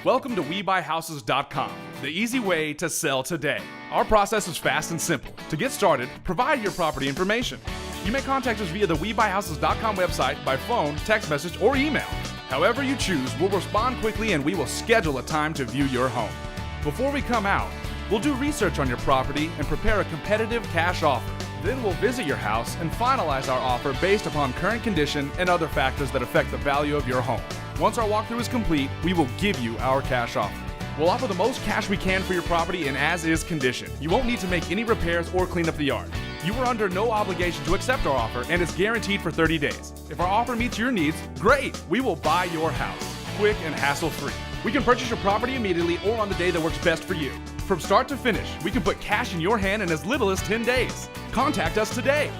Welcome to WeBuyHouses.com, the easy way to sell today. Our process is fast and simple. To get started, provide your property information. You may contact us via the WeBuyHouses.com website by phone, text message, or email. However you choose, we'll respond quickly and we will schedule a time to view your home. Before we come out, we'll do research on your property and prepare a competitive cash offer. Then we'll visit your house and finalize our offer based upon current condition and other factors that affect the value of your home. Once our walkthrough is complete, we will give you our cash offer. We'll offer the most cash we can for your property in as-is condition. You won't need to make any repairs or clean up the yard. You are under no obligation to accept our offer and it's guaranteed for 30 days. If our offer meets your needs, great! We will buy your house, quick and hassle-free. We can purchase your property immediately or on the day that works best for you. From start to finish, we can put cash in your hand in as little as 10 days. Contact us today.